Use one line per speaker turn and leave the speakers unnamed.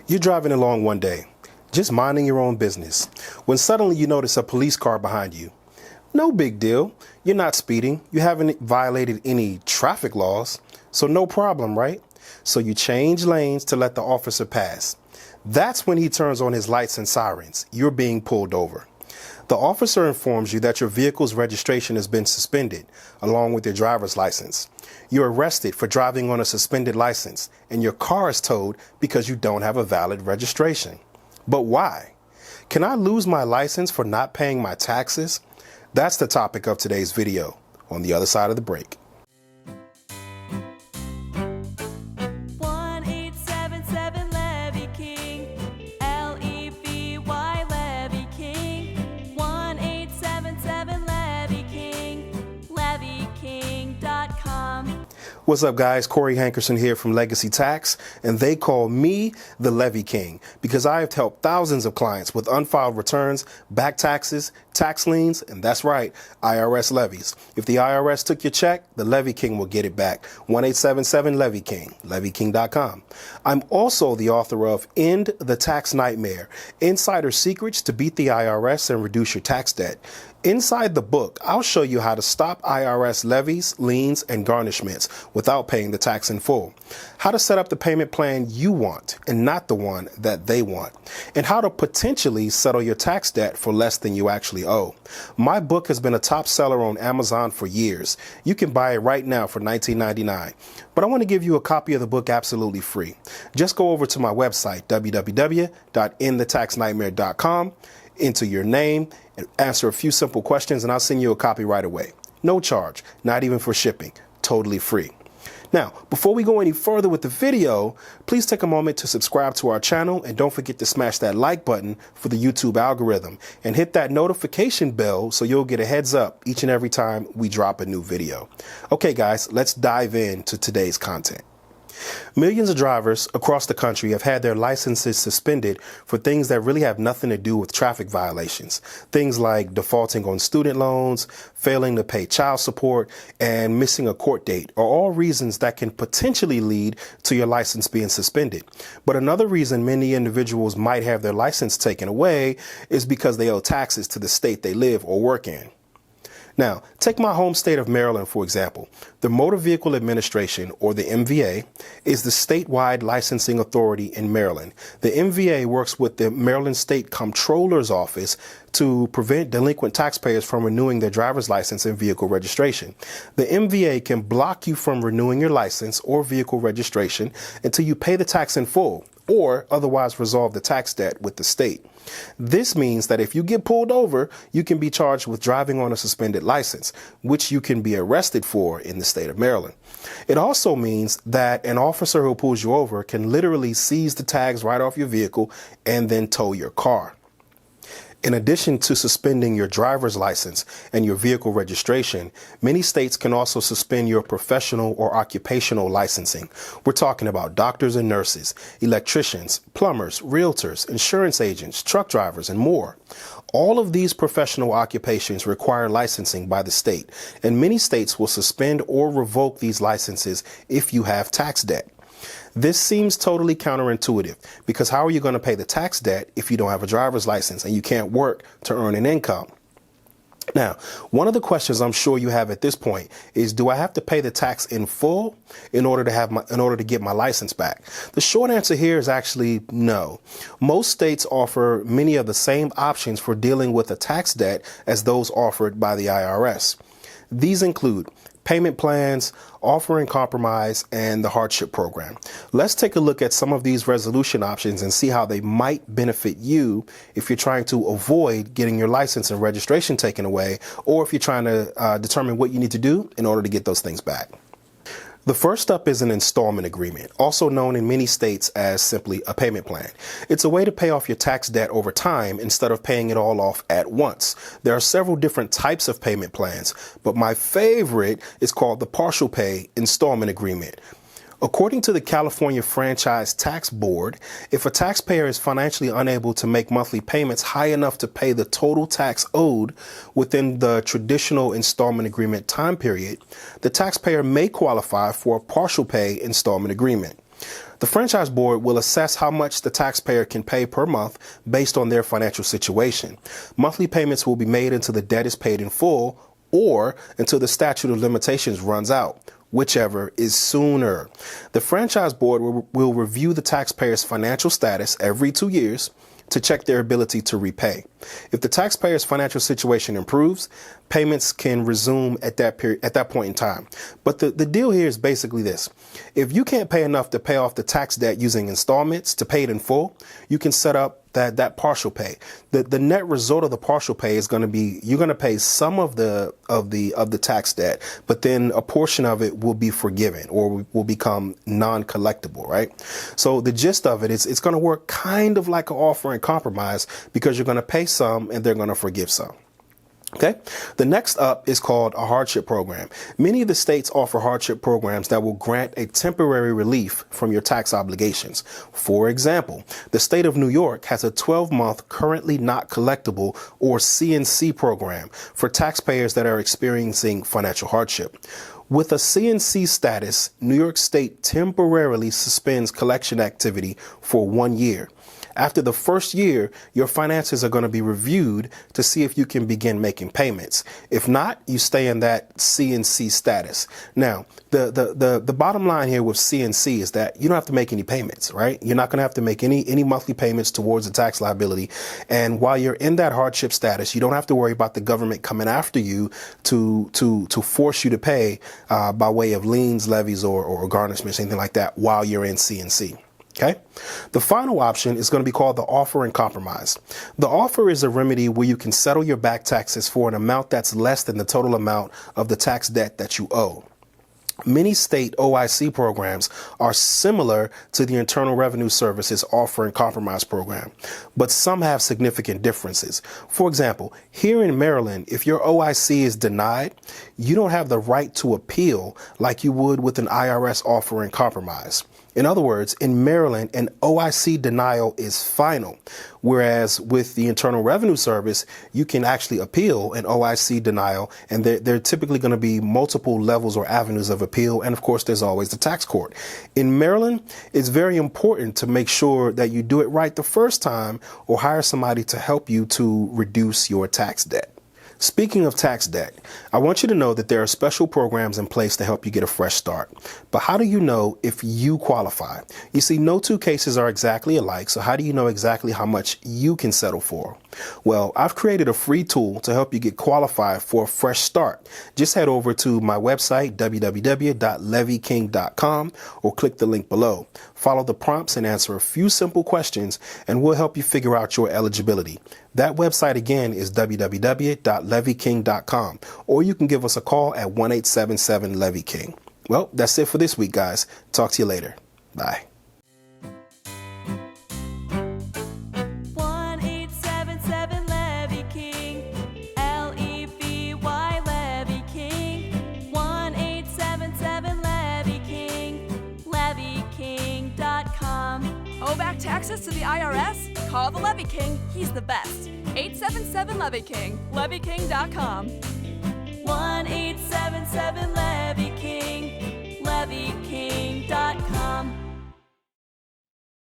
You're driving along one day, just minding your own business, when suddenly you notice a police car behind you. No big deal. You're not speeding. You haven't violated any traffic laws, so no problem, right? So you change lanes to let the officer pass. That's when he turns on his lights and sirens. You're being pulled over. The officer informs you that your vehicle's registration has been suspended, along with your driver's license. You're arrested for driving on a suspended license, and your car is towed because you don't have a valid registration. But why? Can I lose my license for not paying my taxes? That's the topic of today's video, on the other side of the break.
1877 Levy-King, L-E-V-Y Levy-King, 1877 Levy-King, LEVY-KING.com.
What's up, guys? Corey Hankerson here from Legacy Tax, and they call me the Levy King because I have helped thousands of clients with unfiled returns, back taxes, tax liens, and that's right, IRS levies. If the IRS took your check, the Levy King will get it back. 1877 Levy-King, LEVY-KING.com. I'm also the author of End the Tax Nightmare, Insider Secrets to Beat the IRS and Reduce Your Tax Debt. Inside the book, I'll show you how to stop IRS levies, liens, and garnishments without paying the tax in full, how to set up the payment plan you want and not the one that they want, and how to potentially settle your tax debt for less than you actually owe. My book has been a top seller on Amazon for years. You can buy it right now for $19.99. But I want to give you a copy of the book absolutely free. Just go over to my website, www.endthetaxnightmare.com, enter your name, and answer a few simple questions, and I'll send you a copy right away. No charge, not even for shipping, totally free. Now, before we go any further with the video, please take a moment to subscribe to our channel and don't forget to smash that like button for the YouTube algorithm and hit that notification bell so you'll get a heads up each and every time we drop a new video. Okay, guys, let's dive into today's content. Millions of drivers across the country have had their licenses suspended for things that really have nothing to do with traffic violations. Things like defaulting on student loans, failing to pay child support, and missing a court date are all reasons that can potentially lead to your license being suspended. But another reason many individuals might have their license taken away is because they owe taxes to the state they live or work in. Now, take my home state of Maryland, for example. The Motor Vehicle Administration, or the MVA, is the statewide licensing authority in Maryland. The MVA works with the Maryland State Comptroller's Office to prevent delinquent taxpayers from renewing their driver's license and vehicle registration. The MVA can block you from renewing your license or vehicle registration until you pay the tax in full, or otherwise resolve the tax debt with the state. This means that if you get pulled over, you can be charged with driving on a suspended license, which you can be arrested for in the state of Maryland. It also means that an officer who pulls you over can literally seize the tags right off your vehicle and then tow your car. In addition to suspending your driver's license and your vehicle registration, many states can also suspend your professional or occupational licensing. We're talking about doctors and nurses, electricians, plumbers, realtors, insurance agents, truck drivers, and more. All of these professional occupations require licensing by the state, and many states will suspend or revoke these licenses if you have tax debt. This seems totally counterintuitive because how are you going to pay the tax debt if you don't have a driver's license and you can't work to earn an income? Now, one of the questions I'm sure you have at this point is, do I have to pay the tax in full in order to get my license back? The short answer here is actually no. Most states offer many of the same options for dealing with a tax debt as those offered by the IRS. These include payment plans, offer and compromise, and the Hardship Program. Let's take a look at some of these resolution options and see how they might benefit you if you're trying to avoid getting your license and registration taken away, or if you're trying to determine what you need to do in order to get those things back. The first up is an installment agreement, also known in many states as simply a payment plan. It's a way to pay off your tax debt over time instead of paying it all off at once. There are several different types of payment plans, but my favorite is called the partial pay installment agreement. According to the California Franchise Tax Board, if a taxpayer is financially unable to make monthly payments high enough to pay the total tax owed within the traditional installment agreement time period, the taxpayer may qualify for a partial pay installment agreement. The franchise board will assess how much the taxpayer can pay per month based on their financial situation. Monthly payments will be made until the debt is paid in full or until the statute of limitations runs out, whichever is sooner. The franchise board will review the taxpayer's financial status every 2 years to check their ability to repay. If the taxpayer's financial situation improves, payments can resume at that point in time. But the deal here is basically this. If you can't pay enough to pay off the tax debt using installments to pay it in full, you can set up that partial pay. The net result of the partial pay is going to be you're going to pay some of the tax debt, but then a portion of it will be forgiven or will become non-collectible, right? So the gist of it is it's going to work kind of like an offer and compromise because you're going to pay some and they're going to forgive some. Okay. The next up is called a hardship program. Many of the states offer hardship programs that will grant a temporary relief from your tax obligations. For example, the state of New York has a 12-month currently not collectible or CNC program for taxpayers that are experiencing financial hardship. With a CNC status, New York State temporarily suspends collection activity for 1 year. After the first year, your finances are going to be reviewed to see if you can begin making payments. If not, you stay in that CNC status. Now, the bottom line here with CNC is that you don't have to make any payments, right? You're not going to have to make any monthly payments towards the tax liability. And while you're in that hardship status, you don't have to worry about the government coming after you to force you to pay by way of liens, levies, or garnishments, anything like that while you're in CNC. Okay. The final option is going to be called the offer and compromise. The offer is a remedy where you can settle your back taxes for an amount that's less than the total amount of the tax debt that you owe. Many state OIC programs are similar to the Internal Revenue Service's offer and compromise program, but some have significant differences. For example, here in Maryland, if your OIC is denied, you don't have the right to appeal like you would with an IRS offer and compromise. In other words, in Maryland, an OIC denial is final, whereas with the Internal Revenue Service, you can actually appeal an OIC denial, and there are typically going to be multiple levels or avenues of appeal, and of course, there's always the tax court. In Maryland, it's very important to make sure that you do it right the first time or hire somebody to help you to reduce your tax debt. Speaking of tax debt, I want you to know that there are special programs in place to help you get a fresh start. But how do you know if you qualify? You see, no two cases are exactly alike, so how do you know exactly how much you can settle for? Well, I've created a free tool to help you get qualified for a fresh start. Just head over to my website, www.LEVY-KING.com, or click the link below. Follow the prompts and answer a few simple questions, and we'll help you figure out your eligibility. That website again is www.LEVY-KING.com, or you can give us a call at 1-877-LEVY-KING. Well, that's it for this week, guys. Talk to you later. Bye.
1-877-LEVY-KING, LEVY, Levy-King, 1-877-LEVY-KING, LEVYKING.com.
Owe back taxes to the IRS? Call the Levy King. He's the best. 877-LEVY-KING, LEVYKING.com.
1-877-LEVY-KING, LEVYKING.com.